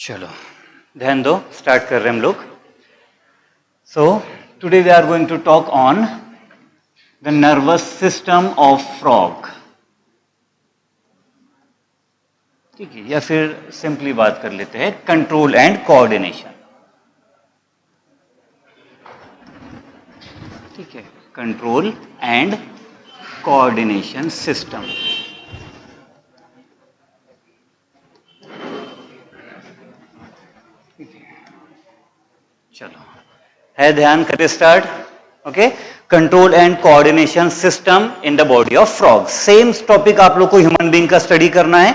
चलो ध्यान दो, स्टार्ट कर रहे हैं हम लोग। So today we are going to talk on the nervous system of frog. ठीक है, या फिर सिंपली बात कर लेते हैं कंट्रोल एंड कोऑर्डिनेशन। ठीक है, कंट्रोल एंड कोऑर्डिनेशन सिस्टम। चलो है, ध्यान करके start. Okay, control and coordination system in the body of frog. Same topic आप लोग को ह्यूमन बीइंग का स्टडी करना है।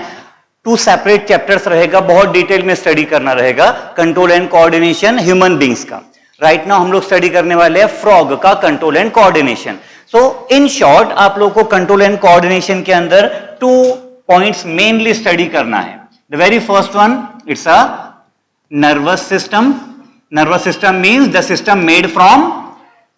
2 सेपरेट चैप्टर्स रहेगा, बहुत डिटेल में स्टडी करना रहेगा control and coordination human beings का। राइट नाउ हम लोग स्टडी करने वाले हैं फ्रॉग का control and coordination. So in short आप लोग को कंट्रोल एंड कोऑर्डिनेशन के अंदर 2 पॉइंट्स मेनली स्टडी करना है। The very first one, it's a nervous system. Nervous system means the system made from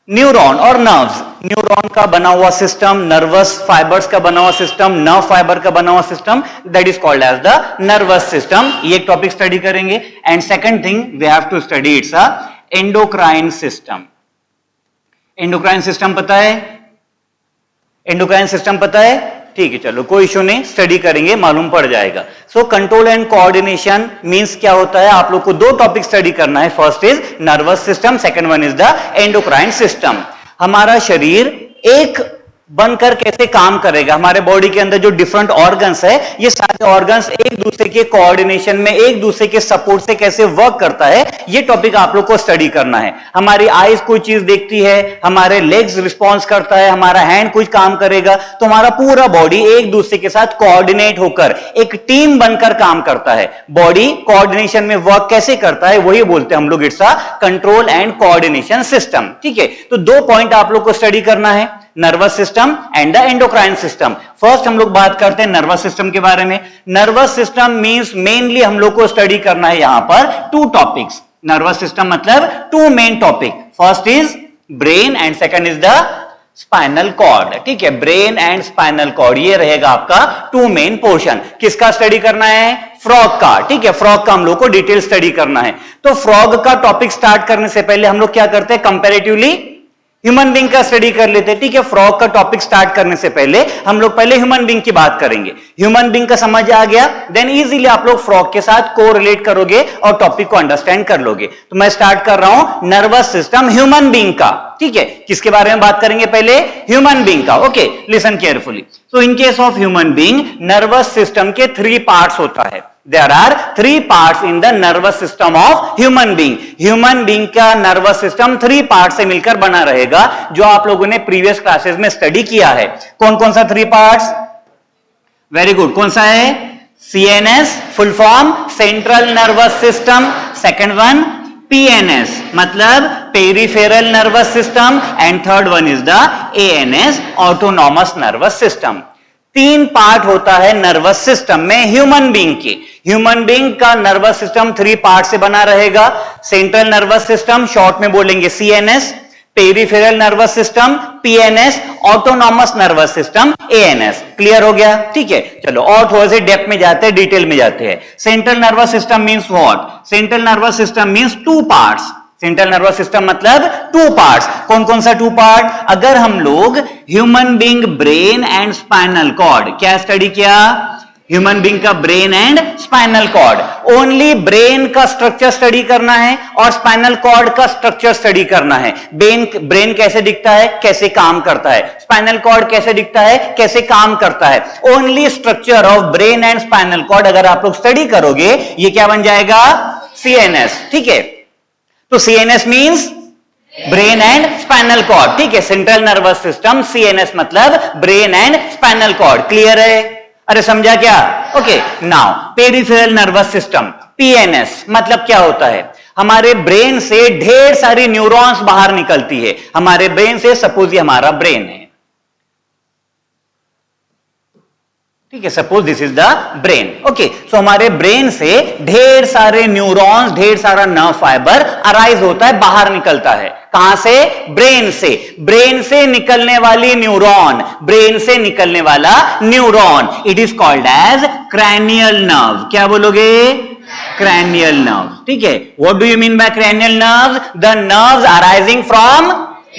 neuron और नर्व्स। न्यूरॉन का बना हुआ सिस्टम, नर्वस फाइबर्स का बना हुआ सिस्टम, नर्व फाइबर का बना हुआ system, that is called as the nervous system. ये एक टॉपिक स्टडी करेंगे। And second thing we have to study it's a endocrine system. Endocrine system पता है? एंडोक्राइन सिस्टम पता है? ठीक है, चलो कोई इशू नहीं, स्टडी करेंगे, मालूम पड़ जाएगा। So control and coordination means क्या होता है, आप लोग को 2 टॉपिक स्टडी करना है। First is nervous system, second one is the endocrine system. हमारा शरीर एक बनकर कैसे काम करेगा, हमारे बॉडी के अंदर जो डिफरेंट ऑर्गन्स है, ये सारे ऑर्गन्स एक दूसरे के कोऑर्डिनेशन में, एक दूसरे के सपोर्ट से कैसे वर्क करता है, ये टॉपिक आप लोग को स्टडी करना है। हमारी आईज कोई चीज देखती है, हमारे लेग्स रिस्पॉन्स करता है, हमारा हैंड कुछ काम करेगा, तो हमारा पूरा बॉडी एक दूसरे के साथ कोऑर्डिनेट होकर एक टीम बनकर काम करता है। बॉडी कोऑर्डिनेशन में वर्क कैसे करता है, वही बोलते हैं हम लोग it's a control and coordination system. ठीक है, तो 2 पॉइंट आप लोग को स्टडी करना है, nervous system and the endocrine system. First हम लोग बात करते हैं नर्वस सिस्टम के बारे में। नर्वस सिस्टम मींस मेनली हम लोग को स्टडी करना है यहां पर 2 टॉपिक्स। नर्वस सिस्टम मतलब 2 main topic, first is brain and second is the spinal cord. ठीक है, ब्रेन एंड स्पाइनल कॉर्ड, ये रहेगा आपका 2 मेन पोर्शन। किसका स्टडी करना है? फ्रॉग का। ठीक है, फ्रॉग का हम लोग को डिटेल स्टडी करना है। तो फ्रॉग का टॉपिक स्टार्ट करने से पहले हम लोग क्या करते हैं, कंपैरेटिवली ह्यूमन बीइंग का स्टडी कर लेते हैं। ठीक है, फ्रॉग का टॉपिक स्टार्ट करने से पहले हम लोग पहले ह्यूमन बीइंग की बात करेंगे। ह्यूमन बीइंग का समझ आ गया, देन इजीली आप लोग फ्रॉग के साथ कोरिलेट करोगे और टॉपिक को अंडरस्टैंड कर लोगे। तो मैं स्टार्ट कर रहा हूं नर्वस सिस्टम ह्यूमन बीइंग का। ठीक है, किसके बारे में बात करेंगे पहले? ह्यूमन बीइंग का। Okay, listen carefully. So in case of human being, nervous system के 3 पार्ट्स होता है। There are 3 parts in the nervous system of human being. Human being का nervous system 3 parts से मिलकर बना रहेगा, जो आप लोगों ने प्रीवियस क्लासेस में स्टडी किया है। कौन कौन सा 3 parts? वेरी गुड, कौन सा है? CNS, full form central nervous system. Second one PNS मतलब peripheral nervous system, and third one is the ANS, autonomous nervous system. 3 part होता है नर्वस सिस्टम में ह्यूमन बीइंग के। ह्यूमन बीइंग का nervous system 3 part से बना रहेगा। Central nervous system, short में बोलेंगे CNS, peripheral nervous system PNS, autonomous nervous system ANS। Clear हो गया? ठीक है, चलो और थोड़े से डेप्थ में जाते हैं, डिटेल में जाते हैं। Central nervous system means what? Central nervous system means 2 parts. Central nervous system मतलब 2 पार्ट्स। कौन कौन सा 2 पार्ट? अगर हम लोग human being brain and spinal cord, क्या स्टडी किया? ह्यूमन बीइंग का brain and spinal cord. Only brain का स्ट्रक्चर स्टडी करना है और स्पाइनल कॉर्ड का स्ट्रक्चर स्टडी करना है। ब्रेन कैसे दिखता है, कैसे काम करता है, स्पाइनल कॉर्ड कैसे दिखता है, कैसे काम करता है। Only structure of brain and spinal cord अगर आप लोग स्टडी करोगे, ये क्या बन जाएगा? CNS। ठीक है, तो CNS means brain and spinal cord. ठीक है, सेंट्रल नर्वस सिस्टम CNS मतलब brain and spinal cord. Clear है? अरे समझा क्या? Okay, now peripheral nervous system PNS मतलब क्या होता है? हमारे ब्रेन से ढेर सारी न्यूरॉन्स बाहर निकलती है। हमारे ब्रेन से, सपोज ये हमारा ब्रेन है, ठीक है, suppose this is the brain. Okay, so हमारे ब्रेन से ढेर सारे न्यूरॉन्स, ढेर सारा नर्व फाइबर अराइज होता है, बाहर निकलता है। कहां से? ब्रेन से। ब्रेन से निकलने वाली न्यूरॉन, ब्रेन से निकलने वाला neuron, it is called as cranial nerve. क्या बोलोगे? cranial nerves. ठीक है, what do you mean by cranial nerves? The nerves arising from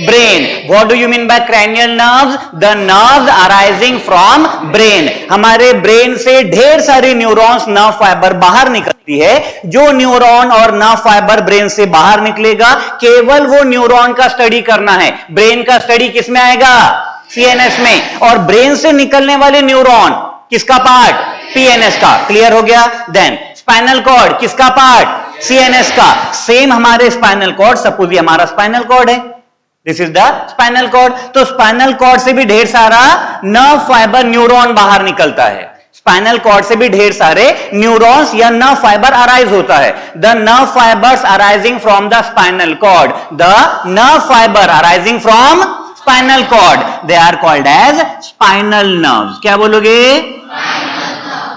brain. What do you mean by cranial nerves? The nerves arising from brain. हमारे brain से ढेर सारी neurons, nerve fibre बाहर निकलती है. जो न्यूरॉन और नर्व फाइबर ब्रेन से बाहर निकलेगा, केवल वो न्यूरॉन का स्टडी करना है. ब्रेन का स्टडी किस में आएगा? सीएनएस में. और ब्रेन से निकलने वाले न्यूरॉन किसका पार्ट? पीएनएस का. क्लियर हो गया? देन स्पाइनल कॉर्ड किसका पार्ट? सीएनएस का. सेम हमारे स्पाइनल कॉर्ड, सपोज ये हमारा स्पाइनल कॉर्ड है, this is the spinal cord. तो स्पाइनल कॉर्ड से भी ढेर सारा नर्व फाइबर, न्यूरॉन बाहर निकलता है. स्पाइनल कॉर्ड से भी ढेर सारे न्यूरॉन्स या नर्व फाइबर अराइज होता है. The nerve fibres arising from the spinal cord, the nerve fibre arising from spinal cord, they are called as spinal nerves. क्या बोलोगे?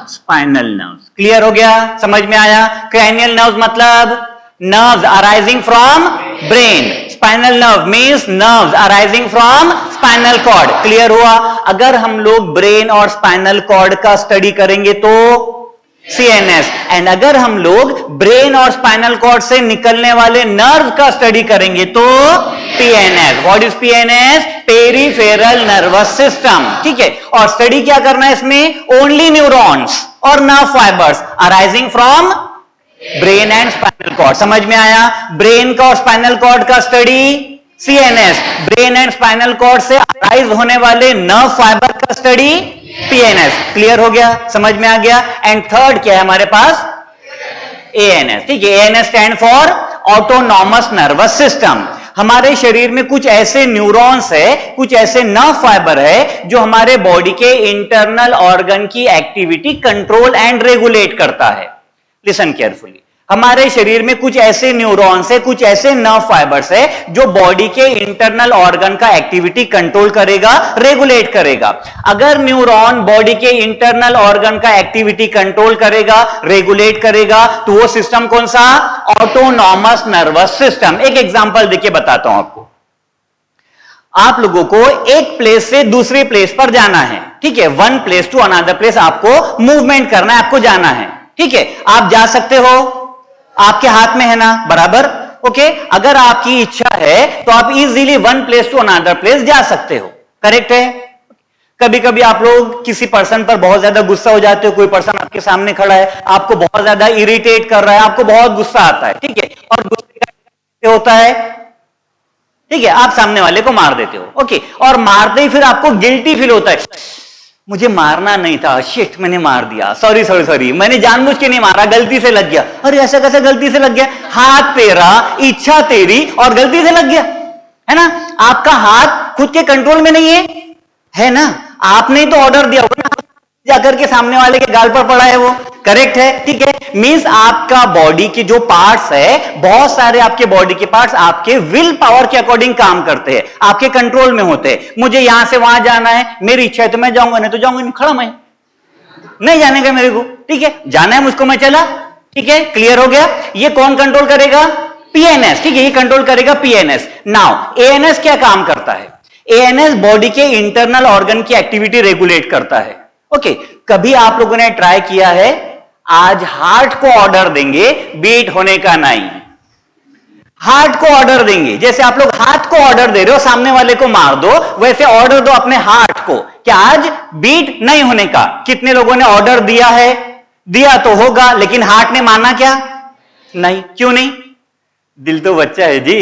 Spinal nerves. क्लियर हो गया? समझ में आया? क्रैनियल नर्व्स मतलब nerves arising from brain. Spinal nerve means nerves arising from spinal cord. Clear हुआ? अगर हम लोग ब्रेन और स्पाइनल कॉर्ड का स्टडी करेंगे तो सीएनएस, एंड अगर हम लोग ब्रेन और स्पाइनल कॉर्ड से निकलने वाले नर्व का स्टडी करेंगे तो PNS. What is PNS? Peripheral nervous system. ठीक है, और स्टडी क्या करना है इसमें? ओनली न्यूरॉन्स और nerve fibres arising from brain and spinal cord. समझ में आया? ब्रेन का और स्पाइनल कॉर्ड का study CNS, brain and spinal cord से अराइज होने वाले नर्व फाइबर का स्टडी पीएनएस. क्लियर हो गया? समझ में आ गया? एंड थर्ड क्या है हमारे पास? एएनएस. ठीक है, ANS stand for autonomous nervous system. हमारे शरीर में कुछ ऐसे न्यूरॉन्स है, कुछ ऐसे नर्व फाइबर है जो हमारे बॉडी के इंटरनल ऑर्गन की एक्टिविटी कंट्रोल एंड रेगुलेट करता है. Listen carefully. हमारे शरीर में कुछ ऐसे न्यूरॉन्स है, कुछ ऐसे नर्व फाइबर्स है जो बॉडी के इंटरनल ऑर्गन का एक्टिविटी कंट्रोल करेगा, रेगुलेट करेगा. अगर न्यूरॉन बॉडी के इंटरनल ऑर्गन का एक्टिविटी कंट्रोल करेगा, रेगुलेट करेगा, तो वो सिस्टम कौन सा? Autonomous nervous system. एक एग्जांपल देके बताता हूं आपको. आप लोगों को एक प्लेस से दूसरी प्लेस पर जाना है. ठीक है, one place to another place आपको मूवमेंट करना है, आपको जाना है. ठीक है, आप जा सकते हो, आपके हाथ में है ना, बराबर. ओके, अगर आपकी इच्छा है तो आप easily one place to another place जा सकते हो. करेक्ट है? कभी कभी आप लोग किसी पर्सन पर बहुत ज्यादा गुस्सा हो जाते हो. कोई पर्सन आपके सामने खड़ा है, आपको बहुत ज्यादा इरिटेट कर रहा है, आपको बहुत गुस्सा आता है. ठीक है, और गुस्से का होता है, ठीक है, आप सामने वाले को मार देते हो. ओके, और मारते ही फिर आपको गिल्टी फील होता है, मुझे मारना नहीं था, शिट मैंने मार दिया, सॉरी सॉरी सॉरी, मैंने जानबूझ के नहीं मारा, गलती से लग गया. अरे ऐसा कैसे गलती से लग गया? हाथ तेरा, इच्छा तेरी, और गलती से लग गया, है ना? आपका हाथ खुद के कंट्रोल में नहीं है ना? आपने ही तो ऑर्डर दिया होगा ना, जाकर के सामने वाले के गाल पर पड़ा है वो. करेक्ट है? ठीक है, मींस आपका बॉडी के जो पार्ट्स है, बहुत सारे आपके बॉडी के पार्ट्स आपके विल पावर के अकॉर्डिंग काम करते हैं, आपके कंट्रोल में होते हैं. मुझे यहां से वहां जाना है, मेरी इच्छा है तो मैं जाऊंगा, नहीं तो जाऊंगा नहीं, खड़ा मैं नहीं जाने का मेरे को. ठीक है, जाना है मुझको, मैं चला. ठीक है, क्लियर हो गया? ये कौन कंट्रोल करेगा? पीएनएस. ठीक है, ये कंट्रोल करेगा पीएनएस. नाउ एएनएस क्या काम करता है? एएनएस बॉडी के इंटरनल ऑर्गन की एक्टिविटी रेगुलेट करता है. ओके, कभी आप लोगों ने ट्राई किया है, आज हार्ट को ऑर्डर देंगे बीट होने का नहीं, हार्ट को ऑर्डर देंगे. जैसे आप लोग हाथ को ऑर्डर दे रहे हो सामने वाले को मार दो, वैसे ऑर्डर दो अपने हार्ट को कि आज बीट नहीं होने का. कितने लोगों ने ऑर्डर दिया है? दिया तो होगा, लेकिन हार्ट ने माना क्या? नहीं. क्यों नहीं? दिल तो बच्चा है जी,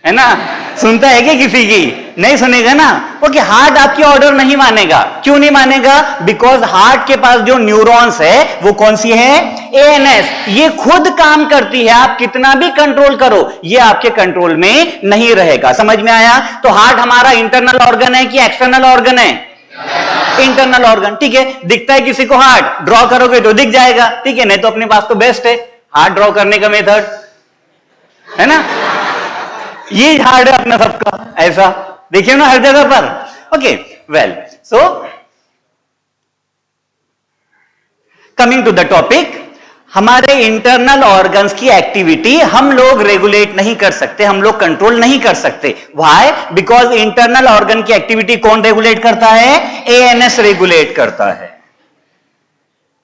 है ना? सुनता है क्या किसी की? नहीं सुनेगा ना. ओके, हार्ट आपकी ऑर्डर नहीं मानेगा. क्यों नहीं मानेगा? बिकॉज हार्ट के पास जो न्यूरॉन्स है वो कौन सी है? एएनएस. ये खुद काम करती है, आप कितना भी कंट्रोल करो ये आपके कंट्रोल में नहीं रहेगा. समझ में आया? तो हार्ट हमारा इंटरनल ऑर्गन है कि एक्सटर्नल ऑर्गन है? Internal organ. ठीक है, दिखता है किसी को हार्ट, ड्रॉ करोगे तो दिख जाएगा. ठीक है, नहीं तो अपने पास तो बेस्ट है हार्ट ड्रॉ करने का मेथड, है ना? ये हार्ड है अपना सबका, ऐसा देखिए ना हर जगह पर. Okay, well, so coming to the topic, हमारे इंटरनल ऑर्गन्स की एक्टिविटी हम लोग रेगुलेट नहीं कर सकते, हम लोग कंट्रोल नहीं कर सकते. व्हाई? बिकॉज इंटरनल ऑर्गन की एक्टिविटी कौन रेगुलेट करता है? एएनएस रेगुलेट करता है.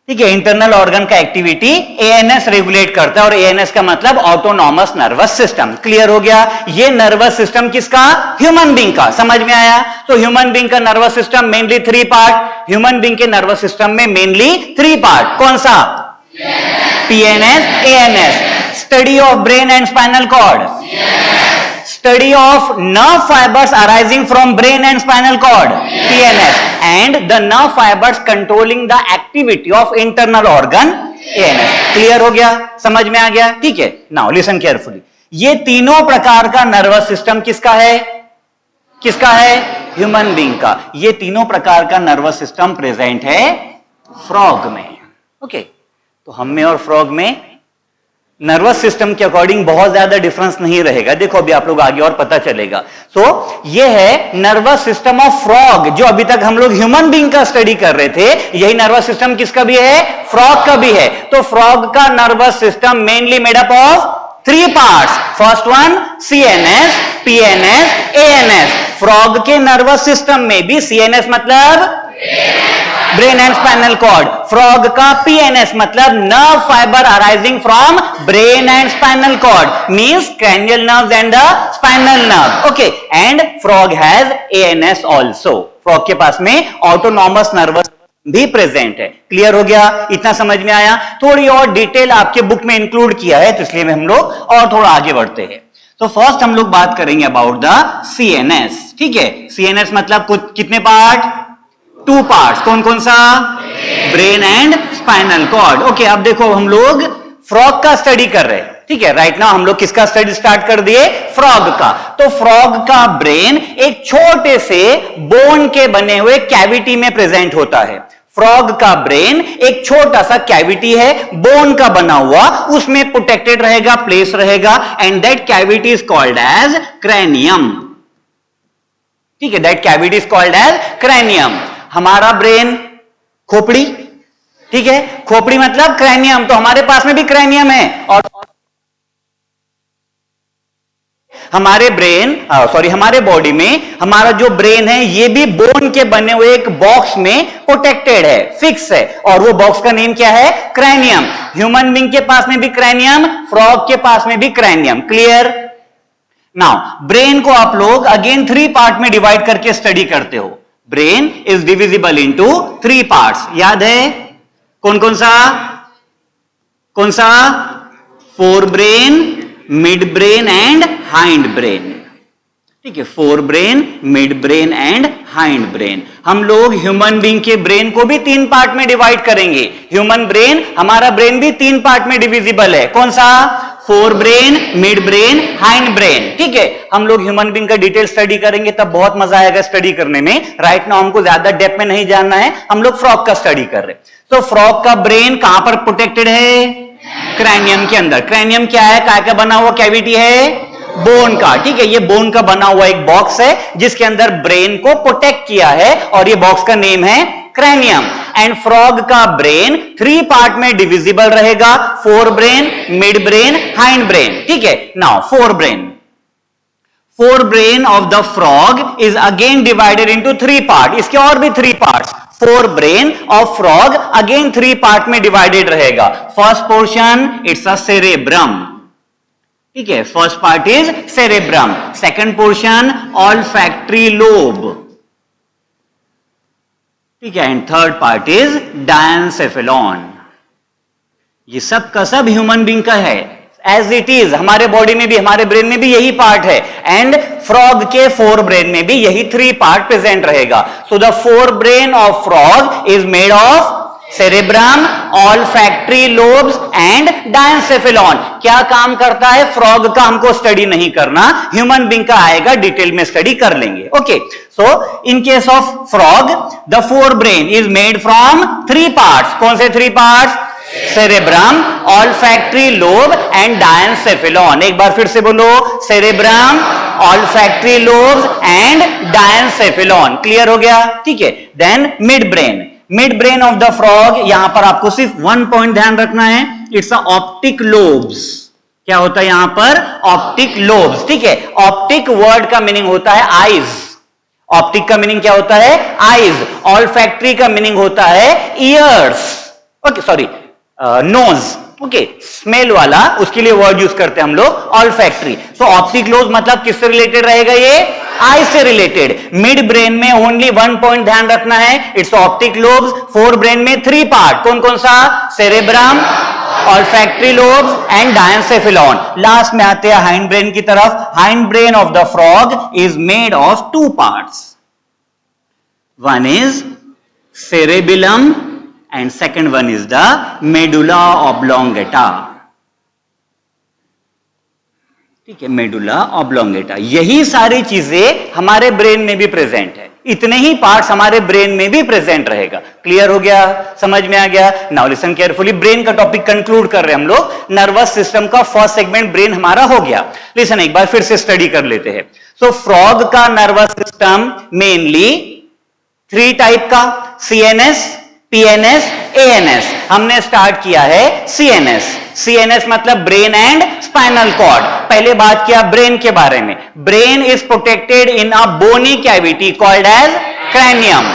ठीक है, इंटरनल ऑर्गन का एक्टिविटी एएनएस रेगुलेट करता है, और एएनएस का मतलब ऑटोनॉमस नर्वस सिस्टम। क्लियर हो गया? ये नर्वस सिस्टम किसका? ह्यूमन बीइंग का। समझ में आया? तो ह्यूमन बीइंग का nervous system mainly 3 part. Human being के नर्वस सिस्टम में मेनली 3 पार्ट। कौन सा? PNS, ANS. Study of brain and spinal cord, study of nerve fibers arising from brain and spinal cord, PNS, and the nerve fibers controlling the activity of internal organ, ANS. Clear हो गया? समझ में आ गया? ठीक है, now listen carefully. ये तीनों प्रकार का नर्वस सिस्टम किसका है? किसका है? ह्यूमन बीइंग का। ये तीनों प्रकार का नर्वस सिस्टम प्रेजेंट है फ्रॉग में। ओके, तो हम में और फ्रॉग में नर्वस सिस्टम के अकॉर्डिंग बहुत ज्यादा डिफरेंस नहीं रहेगा। देखो अभी आप लोग आगे और पता चलेगा। तो ये है नर्वस सिस्टम ऑफ फ्रॉग, जो अभी तक हम लोग ह्यूमन बीइंग का स्टडी कर रहे थे। यही नर्वस सिस्टम किसका भी है? फ्रॉग का भी है। तो फ्रॉग का nervous system mainly made up of 3 parts. First one CNS, PNS, ANS. Frog के नर्वस सिस्टम में भी सीएनएस मतलब brain and spinal cord, frog का पीएनएस मतलब nerve fibre arising from brain and spinal cord, means cranial nerves and the spinal nerve. Okay, and frog has ANS also. Frog के पास में autonomous nervous भी present है। Clear हो गया? इतना समझ में आया? थोड़ी और डिटेल आपके बुक में इंक्लूड किया है, तो इसलिए हम लोग और थोड़ा आगे बढ़ते हैं। तो फर्स्ट हम लोग बात करेंगे अबाउट द सीएनएस। ठीक है, सीएनएस मतलब कुछ कितने पार्ट? 2 पार्ट्स। कौन कौन सा? Brain and spinal cord. Okay, अब देखो हम लोग फ्रॉग का स्टडी कर रहे हैं। ठीक है, राइट नाउ हम लोग किसका स्टडी स्टार्ट कर दिए? फ्रॉग का। तो फ्रॉग का ब्रेन एक छोटे से बोन के बने हुए कैविटी में प्रेजेंट होता है। फ्रॉग का ब्रेन एक छोटा सा कैविटी है, बोन का बना हुआ, उसमें प्रोटेक्टेड रहेगा, प्लेस रहेगा, and that cavity is called as cranium. ठीक है, that cavity is called as cranium. हमारा ब्रेन खोपड़ी, ठीक है, खोपड़ी मतलब क्रैनियम, तो हमारे पास में भी क्रैनियम है। और हमारे हमारे बॉडी में हमारा जो ब्रेन है ये भी बोन के बने हुए एक बॉक्स में प्रोटेक्टेड है, फिक्स है, और वो बॉक्स का नेम क्या है? क्रैनियम। ह्यूमन बीइंग के पास में भी क्रैनियम, फ्रॉग के पास में भी क्रैनियम। क्लियर? नाउ ब्रेन को आप लोग अगेन 3 पार्ट में डिवाइड करके स्टडी करते हो। Brain is divisible into 3 parts. याद है? कौन कौन सा? कौन सा? Fore brain, mid brain and hind brain. ठीक है, fore brain, mid brain and hind brain. हम लोग ह्यूमन बीइंग के ब्रेन को भी 3 पार्ट में डिवाइड करेंगे। ह्यूमन ब्रेन, हमारा ब्रेन भी 3 पार्ट में डिविजिबल है। कौन सा? Fore brain, mid brain, hind brain. ठीक है, हम लोग ह्यूमन बीइंग का डिटेल स्टडी करेंगे, तब बहुत मजा आएगा स्टडी करने में। राइट नाउ हमको ज्यादा डेप्थ में नहीं जानना है, हम लोग फ्रॉग का स्टडी कर रहे हैं। तो फ्रॉग का ब्रेन कहां पर प्रोटेक्टेड है? क्रैनियम के अंदर। क्रैनियम क्या है? काय का बना हुआ कैविटी है? बोन का। ठीक है, ये बोन का बना हुआ एक बॉक्स है जिसके अंदर ब्रेन को प्रोटेक्ट किया है, और ये बॉक्स का नेम है क्रैनियम। एंड फ्रॉग का ब्रेन 3 पार्ट में डिविजिबल रहेगा, fore brain, mid brain, hind brain. ठीक है, now fore brain of the frog is again divided into 3 part. इसके और भी 3 parts. Fore brain of frog again 3 part में डिवाइडेड रहेगा। First portion it's a cerebrum. ठीक है, first part is cerebrum. Second portion olfactory lobe. ठीक है, and third part is diencephalon. ये सब का सब ह्यूमन बीइंग का है, एज इट इज। हमारे बॉडी में भी, हमारे ब्रेन में भी यही पार्ट है, एंड फ्रॉग के फोर ब्रेन में भी यही 3 पार्ट प्रेजेंट रहेगा। So the forebrain of frog is made of cerebrum, olfactory lobes and diencephalon. क्या काम करता है फ्रॉग का हमको स्टडी नहीं करना, ह्यूमन बीइंग का आएगा, डिटेल में स्टडी कर लेंगे। Okay, so in case of frog the forebrain is made from 3 parts. कौन से 3 parts? Cerebrum, olfactory lobe and diencephalon. एक बार फिर से बोलो, cerebrum, olfactory lobes and diencephalon. Clear हो गया? ठीक है, then midbrain of the frog. यहां पर आपको सिर्फ 1 पॉइंट ध्यान रखना है, इट्स अ ऑप्टिक लोब्स। क्या होता है यहां पर? Optic lobes. ठीक है, ऑप्टिक वर्ड का मीनिंग होता है आईज। ऑप्टिक का मीनिंग क्या होता है? आईज। ऑल्फैक्टरी का मीनिंग होता है ears. Okay sorry nose, okay smell वाला, उसके लिए वर्ड यूज करते हैं हम लोग ऑल्फैक्टरी। सो ऑप्टिक लोब मतलब किससे रिलेटेड रहेगा, ये आई से रिलेटेड। मिड ब्रेन में ओनली वन पॉइंट ध्यान रखना है, it's optic lobes. Forebrain में थ्री पार्ट, कौन कौन सा, cerebrum, olfactory lobes and diencephalon. Last में आते हैं हाइंड ब्रेन की तरफ। Hindbrain of the frog is made of two parts, one is cerebellum and second one is the medulla oblongata। ठीक है, मेडुला ऑब्लोंगेटा। यही सारी चीजें हमारे ब्रेन में भी प्रेजेंट है, इतने ही पार्ट्स हमारे ब्रेन में भी प्रेजेंट रहेगा। क्लियर हो गया, समझ में आ गया? नाउ लिसन केयरफुली, ब्रेन का टॉपिक कंक्लूड कर रहे हैं हम लोग। नर्वस सिस्टम का फर्स्ट सेगमेंट ब्रेन हमारा हो गया। लिसन एक बार फिर से स्टडी कर लेते हैं। सो फ्रॉग का nervous system mainly three type का, सीएनएस, पीएनएस, एएनएस। हमने स्टार्ट किया है सीएनएस। सीएनएस मतलब ब्रेन एंड स्पाइनल कॉर्ड। पहले बात किया ब्रेन के बारे में। Brain is protected in a bony cavity called as cranium.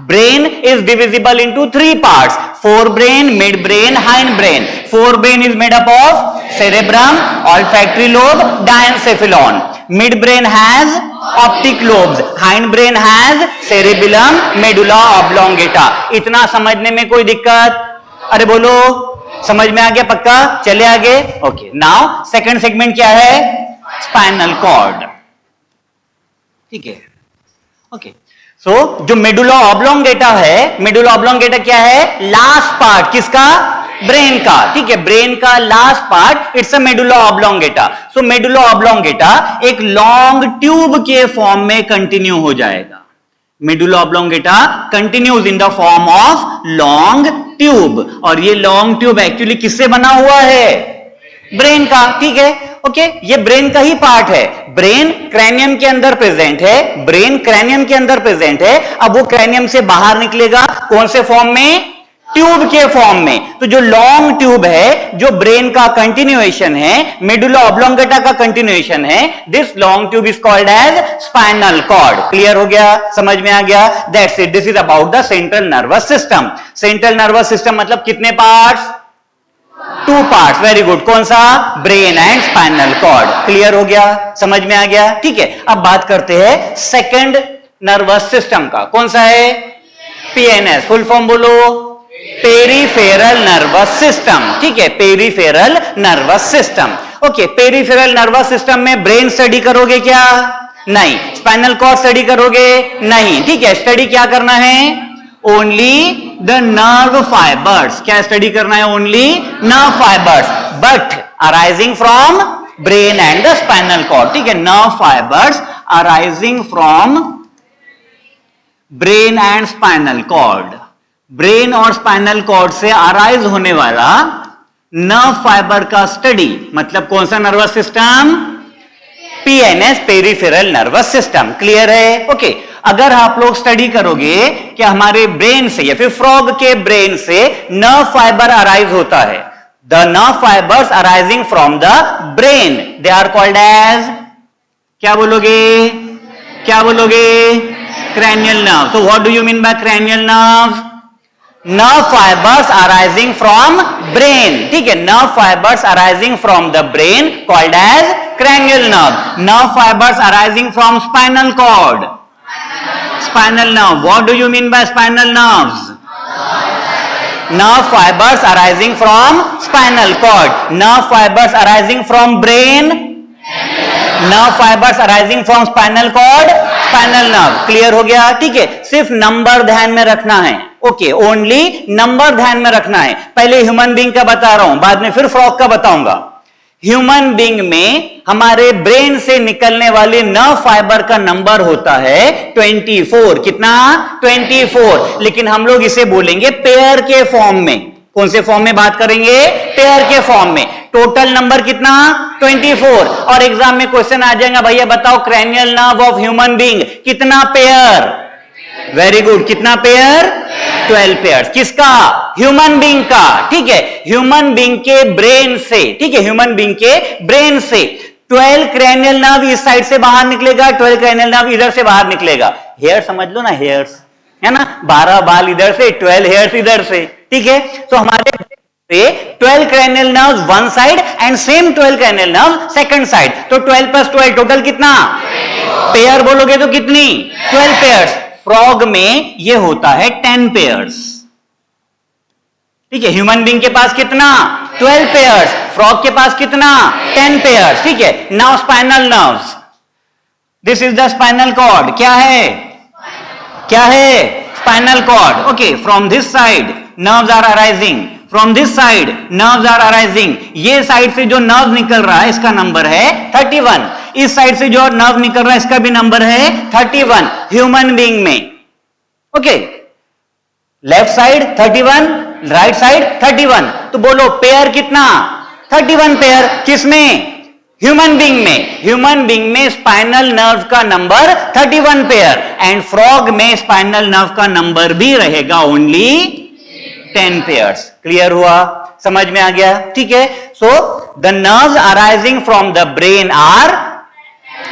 Brain is divisible into three parts: forebrain, midbrain, hindbrain. Forebrain is made up of cerebrum, olfactory lobe, diencephalon. Midbrain has optic lobes. Hindbrain has cerebellum, medulla oblongata. इतना समझने में कोई दिक्कत? अरे बोलो, समझ में आ गया पक्का? चले आगे। ओके, नाउ सेकंड सेगमेंट क्या है? Spinal cord. ठीक है, ओके। सो जो मेडुला ऑब्लोंगेटा है, मेडुला ऑब्लोंगेटा क्या है? लास्ट पार्ट किसका? ब्रेन का। ठीक है, ब्रेन का last part, it's a medulla oblongata. So medulla oblongata एक लॉन्ग ट्यूब के फॉर्म में कंटिन्यू हो जाएगा। Medulla oblongata continues in the form of long tube. और ये लॉन्ग ट्यूब एक्चुअली किससे बना हुआ है? ब्रेन का। ठीक है, ओके, ये ब्रेन का ही पार्ट है। ब्रेन क्रैनियम के अंदर प्रेजेंट है, ब्रेन क्रैनियम के अंदर प्रेजेंट है। अब वो क्रैनियम से बाहर निकलेगा कौन से फॉर्म में? ट्यूब के फॉर्म में। तो जो लॉन्ग ट्यूब है, जो ब्रेन का कंटिन्यूएशन है, मेडुला ऑब्लोंगेटा का कंटिन्यूएशन है, this long tube is called as spinal cord. Clear हो गया, समझ में आ गया? That's it, this is about the central nervous system. Central nervous system मतलब कितने parts? Two parts. Very good, कौन सा? Brain and spinal cord. Clear हो गया, समझ में आ गया? ठीक है, अब बात करते हैं सेकंड नर्वस सिस्टम का। कौन सा है? पीएनएस। फुल फॉर्म बोलो। Peripheral nervous system. ठीक है, peripheral nervous system. Okay, peripheral nervous system में ब्रेन स्टडी करोगे क्या? नहीं। स्पाइनल कॉर्ड स्टडी करोगे? नहीं। ठीक है, स्टडी क्या करना है? Only the nerve fibres. क्या स्टडी करना है? Only nerve fibres, but arising from brain and the spinal cord. ठीक है, nerve fibres arising from brain and spinal cord. Brain और स्पाइनल कॉर्ड से अराइज होने वाला नर्व फाइबर का स्टडी मतलब कौन सा nervous system? PNS, peripheral nervous system. Clear है? ओके, अगर आप लोग स्टडी करोगे कि हमारे ब्रेन से या फिर फ्रॉग के ब्रेन से नर्व फाइबर अराइज होता है, the nerve fibres arising from the brain, they are called as, क्या बोलोगे? क्या बोलोगे? cranial nerve. So what do you mean by cranial nerve? Nerve fibers arising from brain. ठीक है, nerve fibers arising from the brain called as cranial nerve. Nerve fibers arising from spinal cord. Spinal nerve. What do you mean by spinal nerves? Nerve fibers arising from spinal cord. Nerve fibers arising from brain. Nerve fibers arising from spinal cord. Spinal nerve. Clear हो गया? ठीक है, सिर्फ number ध्यान में रखना है। Okay, only number ध्यान में रखना है। पहले ह्यूमन बीइंग का बता रहा हूं, बाद में फिर फ्रॉग का बताऊंगा। ह्यूमन बीइंग में हमारे ब्रेन से निकलने वाले नर्व फाइबर का नंबर होता है 24। कितना? 24। लेकिन हम लोग इसे बोलेंगे पेयर के फॉर्म में। कौन से फॉर्म में बात करेंगे? पेयर के फॉर्म में। टोटल नंबर कितना? 24। और एग्जाम में क्वेश्चन आ जाएगा, भैया बताओ cranial nerve of human being कितना पेयर? वेरी गुड, कितना पेयर? 12 पेयर्स। किसका? ह्यूमन बीइंग का। ठीक है, ह्यूमन बीइंग के ब्रेन से, ठीक है, ह्यूमन बीइंग के ब्रेन से 12 क्रैनियल नर्व इस साइड से बाहर निकलेगा, 12 क्रैनियल नर्व इधर से बाहर निकलेगा। हेयर समझ लो ना, हेयर्स है ना, 12 बाल इधर से, 12 हेयर्स इधर से। ठीक है, तो हमारे 12 cranial nerves one side and same 12 cranial nerve second side, तो 12 प्लस 12 टोटल कितना? पेयर बोलोगे तो कितनी? 12 पेयर्स। फ्रॉग में ये होता है 10 पेयर्स, ठीक है। ह्यूमन बीइंग के पास कितना? 12 पेयर्स। फ्रॉग के पास कितना? 10 पेयर्स, ठीक है। Now spinal nerves, this is the spinal cord. क्या है? क्या है? Spinal cord. Okay, from this side nerves are arising, from this side nerves are arising. ये साइड से जो नर्व निकल रहा है इसका नंबर है 31, इस साइड से जो नर्व निकल रहा है इसका भी नंबर है 31 ह्यूमन बीइंग में। Okay, left side 31, right side 31, तो बोलो पेयर कितना? 31 पेयर। किसमें? ह्यूमन बीइंग में। ह्यूमन बीइंग में स्पाइनल नर्व का नंबर 31 पेयर एंड फ्रॉग में स्पाइनल नर्व का नंबर भी रहेगा ओनली 10 पेयर्स। क्लियर हुआ? समझ में आ गया? ठीक है। So the nerves arising from the brain are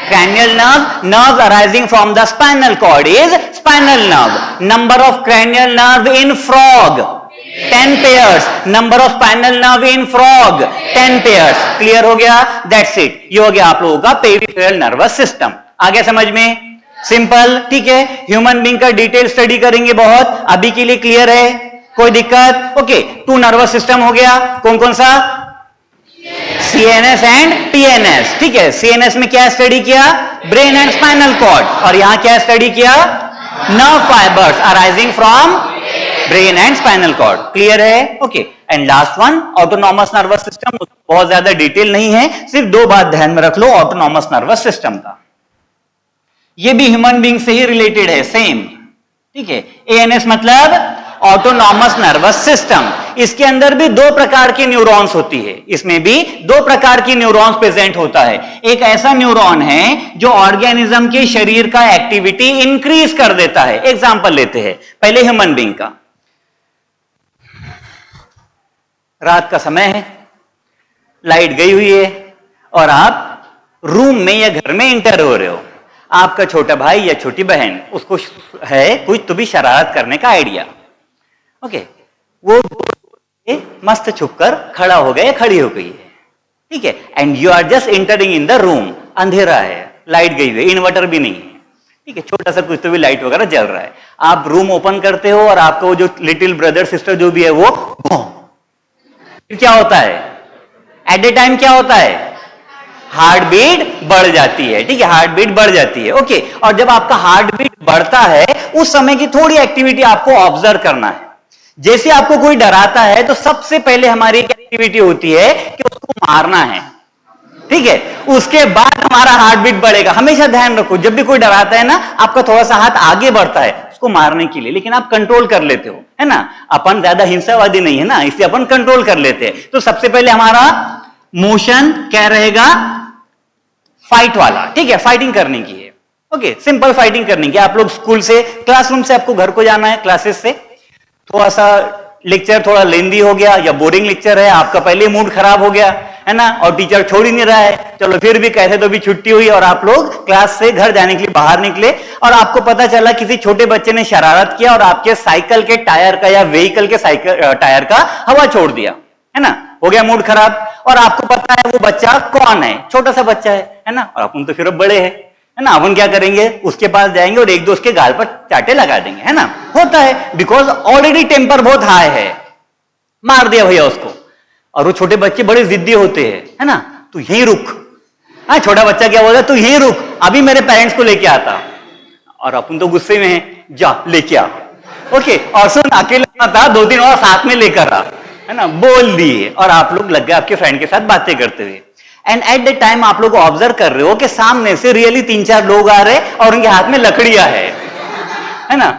cranial nerve, nerves arising from the spinal cord is spinal nerve. Number of cranial nerve in frog 10 pairs, number of spinal nerve in frog 10 pairs. Clear हो गया? That's it. ये हो गया आप लोगों का peripheral nervous system. आ गया समझ में? सिंपल, ठीक है। ह्यूमन बीइंग का डिटेल स्टडी करेंगे बहुत, अभी के लिए क्लियर है? कोई दिक्कत? ओके, 2 नर्वस सिस्टम हो गया, कौन कौन सा? सीएनएस एंड पीएनएस, ठीक है। सीएनएस में क्या स्टडी किया? ब्रेन एंड स्पाइनल कॉर्ड, और यहां क्या स्टडी किया? Nerve fibres arising from brain and spinal cord. Clear है? Okay, and last one autonomous nervous system. बहुत ज्यादा डिटेल नहीं है, सिर्फ 2 बात ध्यान में रख लो ऑटोनॉमस नर्वस सिस्टम का। ये भी ह्यूमन बीइंग से ही रिलेटेड है, सेम, ठीक है। एएनएस मतलब ऑटोनॉमस नर्वस सिस्टम। इसके अंदर भी 2 प्रकार की न्यूरॉन्स होती है, इसमें भी 2 प्रकार की न्यूरॉन्स प्रेजेंट होता है। एक ऐसा न्यूरॉन है जो ऑर्गेनिज्म के शरीर का एक्टिविटी इंक्रीज कर देता है। एग्जांपल लेते हैं पहले ह्यूमन बीइंग का। रात का समय है, लाइट गई हुई है और आप रूम में या घर में इंटर हो रहे हो। आपका छोटा भाई या छोटी बहन, उसको है कुछ तो भी शरारत करने का आइडिया। ओके, वो मस्त छुपकर खड़ा हो गया या खड़ी हो गई है, ठीक है। And you are just entering in the room, अंधेरा है, लाइट गई हुई है, इन्वर्टर भी नहीं है, ठीक है, छोटा सा कुछ तो भी लाइट वगैरह जल रहा है। आप रूम ओपन करते हो और आपका वो जो लिटिल ब्रदर सिस्टर जो भी है वो फिर क्या होता है? एट द टाइम क्या होता है? हार्ट बीट बढ़ जाती है, ठीक है, हार्ट बीट बढ़ जाती है। ओके, और जब आपका हार्ट बीट बढ़ता है उस समय की थोड़ी एक्टिविटी आपको ऑब्जर्व करना है। जैसे आपको कोई डराता है तो सबसे पहले हमारी एक्टिविटी होती है कि उसको मारना है, ठीक है, उसके बाद हमारा हार्ट बीट बढ़ेगा। हमेशा ध्यान रखो, जब भी कोई डराता है ना, आपका थोड़ा सा हाथ आगे बढ़ता है उसको मारने के लिए, लेकिन आप कंट्रोल कर लेते हो, है ना। अपन ज्यादा हिंसावादी नहीं है ना, इसलिए अपन कंट्रोल कर लेते हैं। तो सबसे पहले हमारा मोशन क्या रहेगा? फाइट वाला, ठीक है, फाइटिंग करने की है। ओके, सिंपल फाइटिंग करने की। आप लोग स्कूल से, क्लासरूम से आपको घर को जाना है, क्लासेस से थोड़ा सा लेक्चर थोड़ा लेंदी हो गया या बोरिंग लेक्चर है, आपका पहले मूड खराब हो गया है ना, और टीचर छोड़ ही नहीं रहा है, चलो फिर भी कैसे तो भी छुट्टी हुई और आप लोग क्लास से घर जाने के लिए बाहर निकले और आपको पता चला किसी छोटे बच्चे ने शरारत किया और आपके साइकिल के टायर का या व्हीकल के साइकिल टायर का हवा छोड़ दिया, है ना, हो गया मूड खराब। और आपको पता है वो बच्चा कौन है? छोटा सा बच्चा है ना, और अपन तो फिर बड़े हैं, है ना, अपन क्या करेंगे? उसके पास जाएंगे और एक दो उसके गाल पर चाटे लगा देंगे, है ना, होता है, बिकॉज ऑलरेडी टेम्पर बहुत हाई है, मार दिया भैया उसको। और वो छोटे बच्चे बड़े जिद्दी होते हैं, है ना, तू यहीं रुक। हाँ, छोटा बच्चा क्या बोलता है? तू यहीं रुक, अभी मेरे पेरेंट्स को लेके आता। और अपन तो गुस्से में है, जा लेके आ। ओके, और सुन, अकेला था, 2-3 और साथ में लेकर आ, है ना, बोल दिए और आप लोग लग गए आपके फ्रेंड के साथ बातें करते हुए। एंड एट द टाइम आप लोग ऑब्जर्व कर रहे हो कि सामने से रियली 3-4 लोग आ रहे और उनके हाथ में लकड़ियां है ना।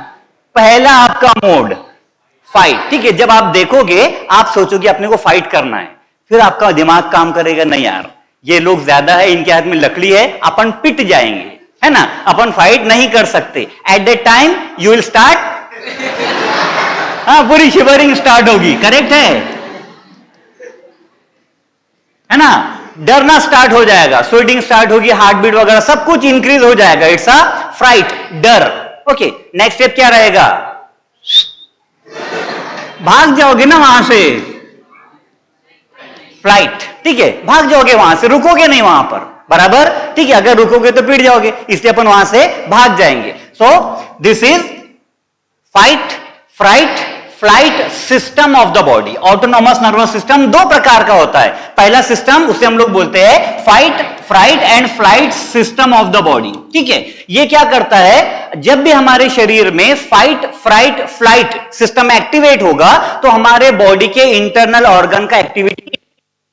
पहला आपका मोड फाइट, ठीक है, जब आप देखोगे आप सोचोगे अपने को फाइट करना है, फिर आपका दिमाग काम करेगा, नहीं यार ये लोग ज्यादा है, इनके हाथ में लकड़ी है, अपन पिट जाएंगे, है ना, अपन फाइट नहीं कर सकते। At the time you will start, हाँ, पूरी शिवरिंग स्टार्ट होगी, करेक्ट है ना, डरना स्टार्ट हो जाएगा, स्वेटिंग स्टार्ट होगी, हार्ट बीट वगैरह सब कुछ इंक्रीज हो जाएगा। इट्स अ फ्राइट, डर। ओके, नेक्स्ट स्टेप क्या रहेगा? भाग जाओगे ना वहां से, फ्लाइट, ठीक है, भाग जाओगे वहां से, रुकोगे नहीं वहां पर, बराबर, ठीक है, अगर रुकोगे तो पिट जाओगे, इसलिए अपन वहां से भाग जाएंगे। So this is fight, fright, flight system of the body. Autonomous nervous system दो प्रकार का होता है। पहला सिस्टम, उसे हम लोग बोलते हैं fight, fright and flight system of the body, ठीक है। ये क्या करता है, जब भी हमारे शरीर में fight, fright, flight system activate होगा तो हमारे बॉडी के इंटरनल ऑर्गन का एक्टिविटी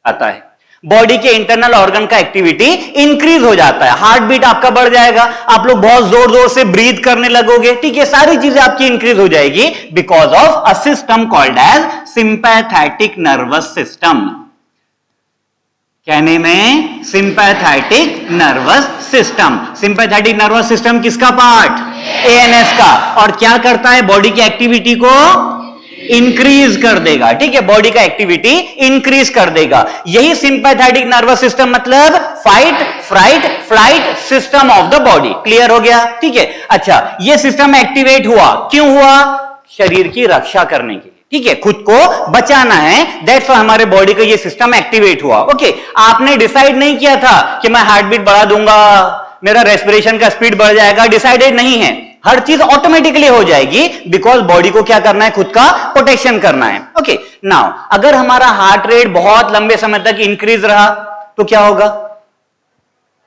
आता है, बॉडी के इंटरनल ऑर्गन का एक्टिविटी इंक्रीज हो जाता है, हार्ट बीट आपका बढ़ जाएगा, आप लोग बहुत जोर जोर से ब्रीथ करने लगोगे, ठीक है, सारी चीजें आपकी इंक्रीज हो जाएगी because of a system called as sympathetic nervous system. कहने में sympathetic nervous system. Sympathetic nervous system किसका पार्ट? एएनएस का। और क्या करता है, बॉडी की एक्टिविटी को इंक्रीज कर देगा, ठीक है, बॉडी का एक्टिविटी इंक्रीज कर देगा। यही सिंपैथेटिक नर्वस सिस्टम मतलब fight, fright, flight system of the body. Clear हो गया, ठीक है। अच्छा, यह सिस्टम एक्टिवेट हुआ, क्यों हुआ? शरीर की रक्षा करने के लिए, ठीक है, खुद को बचाना है, दैट्स व्हाई हमारे बॉडी का ये सिस्टम एक्टिवेट हुआ। ओके, आपने डिसाइड नहीं किया था कि मैं हार्ट बीट बढ़ा दूंगा, मेरा रेस्पिरेशन का स्पीड बढ़ जाएगा, डिसाइडेड नहीं है, हर चीज ऑटोमेटिकली हो जाएगी बिकॉज बॉडी को क्या करना है, खुद का प्रोटेक्शन करना है। ओके, नाउ अगर हमारा हार्ट रेट बहुत लंबे समय तक इंक्रीज रहा तो क्या होगा?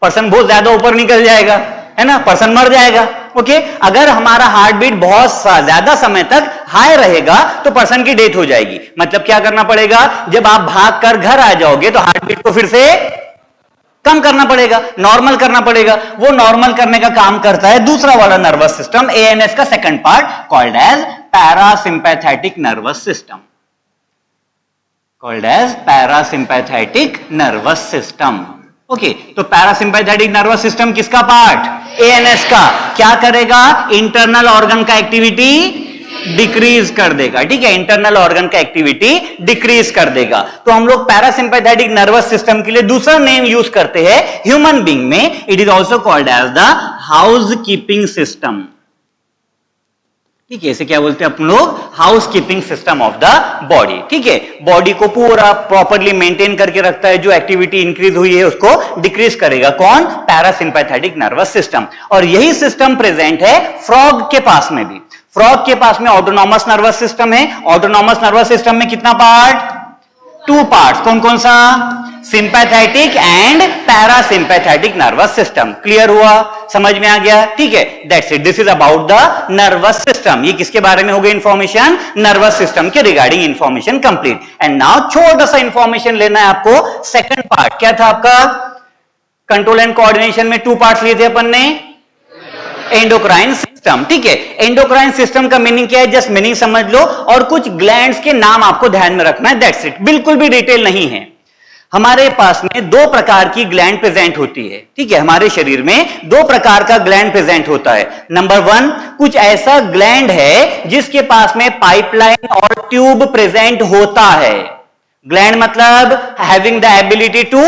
पर्सन बहुत ज्यादा ऊपर निकल जाएगा, है ना, पर्सन मर जाएगा। ओके, अगर हमारा हार्ट बीट बहुत ज्यादा समय तक हाई रहेगा तो पर्सन की डेथ हो जाएगी। मतलब क्या करना पड़ेगा, जब आप भाग कर घर आ जाओगे तो हार्ट बीट को फिर से कम करना पड़ेगा, नॉर्मल करना पड़ेगा। वो नॉर्मल करने का काम करता है दूसरा वाला नर्वस सिस्टम, एएनएस का second part called as parasympathetic nervous system, called as parasympathetic nervous system. Okay, तो पैरासिम्पैथेटिक नर्वस सिस्टम किसका पार्ट? एएनएस का। क्या करेगा? इंटरनल ऑर्गन का एक्टिविटी डिक्रीज कर देगा, ठीक है, इंटरनल ऑर्गन का एक्टिविटी डिक्रीज कर देगा। तो हम लोग पैरासिम्पैथेटिक नर्वस सिस्टम के लिए दूसरा नेम यूज करते हैं ह्यूमन बीइंग में, it is also called as the housekeeping system, ठीक है, इसे क्या बोलते हैं अपन लोग? Housekeeping system of the body, ठीक है, बॉडी को पूरा प्रॉपर्ली मेंटेन करके रखता है, जो एक्टिविटी इंक्रीज हुई है उसको डिक्रीज करेगा। कौन? Parasympathetic nervous system. और यही सिस्टम प्रेजेंट है फ्रॉग के पास में भी। फ्रॉग के पास में ऑटोनॉमस नर्वस सिस्टम है। ऑटोनॉमस नर्वस सिस्टम में कितना पार्ट? 2 पार्ट्स। कौन कौन सा? Sympathetic and parasympathetic nervous system. Clear हुआ, समझ में आ गया, ठीक है, that's it, this is about the nervous system. ये किसके बारे में हो गई इंफॉर्मेशन? नर्वस सिस्टम के regarding information complete. And now छोटा सा इंफॉर्मेशन लेना है आपको, सेकंड पार्ट क्या था आपका? कंट्रोल एंड कोऑर्डिनेशन में 2 पार्ट्स लिए थे अपन ने, एंडोक्राइन सिस्टम, ठीक है। एंडोक्राइन सिस्टम का मीनिंग क्या है? जस्ट मीनिंग समझ लो और कुछ ग्लैंड्स के नाम आपको ध्यान में रखना है, दैट्स इट, बिल्कुल भी डिटेल नहीं है। हमारे पास में 2 प्रकार की ग्लैंड प्रेजेंट होती है, ठीक है, हमारे शरीर में 2 प्रकार का ग्लैंड प्रेजेंट होता है। नंबर 1, कुछ ऐसा ग्लैंड है जिसके पास में पाइपलाइन और ट्यूब प्रेजेंट होता है। ग्लैंड मतलब having the ability to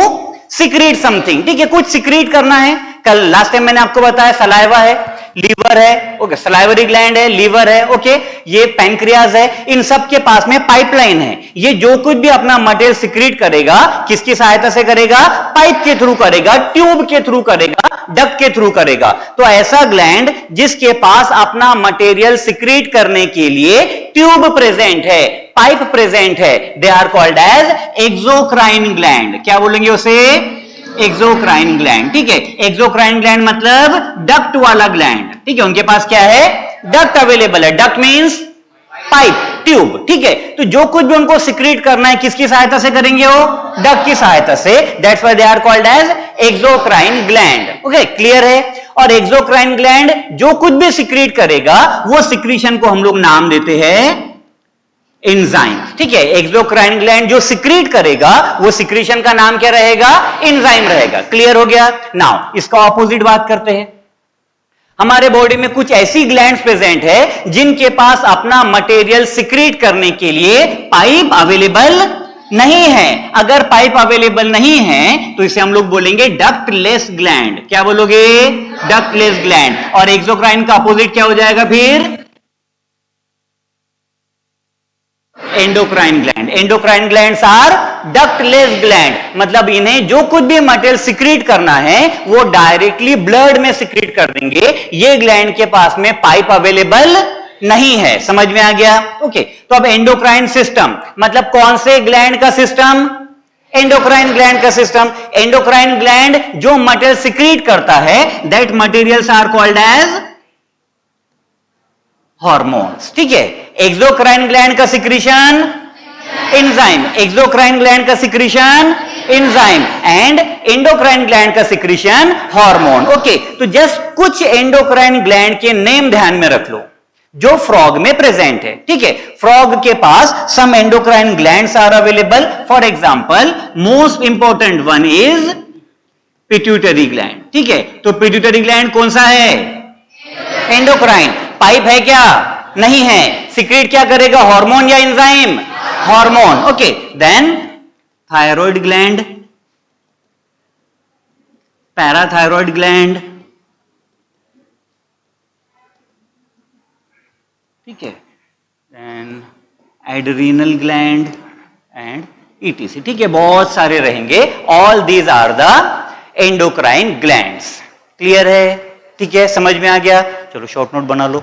secrete something, ठीक है, कुछ सिक्रीट करना है। कल लास्ट टाइम मैंने आपको बताया सलाइवा है, लीवर है, ओके, सलाइवरी ग्लैंड है, लीवर है, ओके, ये पैंक्रियाज है, इन सब के पास में पाइपलाइन है। ये जो कुछ भी अपना मटेरियल सिक्रीट करेगा किसकी सहायता से करेगा? पाइप के थ्रू करेगा, ट्यूब के थ्रू करेगा, डक्ट के थ्रू करेगा। तो ऐसा ग्लैंड जिसके पास अपना मटेरियल सिक्रीट करने के लिए ट्यूब प्रेजेंट है, पाइप प्रेजेंट है, they are called as exocrine gland. क्या बोलेंगे उसे? एक्सोक्राइन ग्लैंड, ठीक है। एक्सोक्राइन ग्लैंड मतलब डक्ट वाला ग्लैंड, ठीक है, उनके पास क्या है? डक्ट अवेलेबल है। डक्ट मींस पाइप, ट्यूब, ठीक है। तो जो कुछ भी उनको सिक्रीट करना है किसकी सहायता से करेंगे? वो डक्ट की सहायता से, that's why they are called as exocrine gland. Okay, clear है। और एक्सोक्राइन ग्लैंड जो कुछ भी सिक्रीट करेगा वो सिक्रीशन को हम लोग नाम देते हैं एंजाइम, ठीक है। एक्सोक्राइन ग्लैंड जो सिक्रीट करेगा वो सिक्रीशन का नाम क्या रहेगा? एंजाइम रहेगा। क्लियर हो गया। नाउ इसका ऑपोजिट बात करते हैं। हमारे बॉडी में कुछ ऐसी ग्लैंड्स प्रेजेंट है जिनके पास अपना मटेरियल सिक्रीट करने के लिए पाइप अवेलेबल नहीं है। अगर पाइप अवेलेबल नहीं है तो इसे हम लोग बोलेंगे डक्टलेस ग्लैंड। क्या बोलोगे? Ductless gland. और एक्सोक्राइन का अपोजिट क्या हो जाएगा फिर? Endocrine gland. Endocrine glands are ductless gland, मतलब इन्हें जो कुछ भी मटेरियल सिक्रीट करना है वो डायरेक्टली ब्लड में सिक्रीट कर देंगे। ये ग्लैंड के पास में पाइप अवेलेबल नहीं है। समझ में आ गया? ओके, तो अब एंडोक्राइन सिस्टम मतलब कौन से ग्लैंड का सिस्टम? एंडोक्राइन ग्लैंड का सिस्टम। एंडोक्राइन ग्लैंड जो मटेरियल सिक्रीट करता है that materials are called as hormones. ठीक है, एक्सोक्राइन ग्लैंड का सिक्रीशन एंजाइम, एक्सोक्राइन ग्लैंड का secretion enzyme and endocrine gland का सिक्रीशन हार्मोन। ओके, तो जस्ट कुछ एंडोक्राइन ग्लैंड के नेम ध्यान में रख लो जो फ्रॉग में प्रेजेंट है। ठीक है, फ्रॉग के पास some endocrine glands are available. For example most important one is pituitary gland. ठीक है, तो पिट्यूटरी ग्लैंड कौन सा है? एंडोक्राइन। पाइप है क्या? नहीं है। सिक्रीट क्या करेगा, हार्मोन या enzyme? Hormone. Okay, then thyroid gland, parathyroid gland, ठीक है, then adrenal gland and ETC. ठीक है, बहुत सारे रहेंगे। All these are the endocrine glands. Clear है? ठीक है, समझ में आ गया? चलो शॉर्ट नोट बना लो।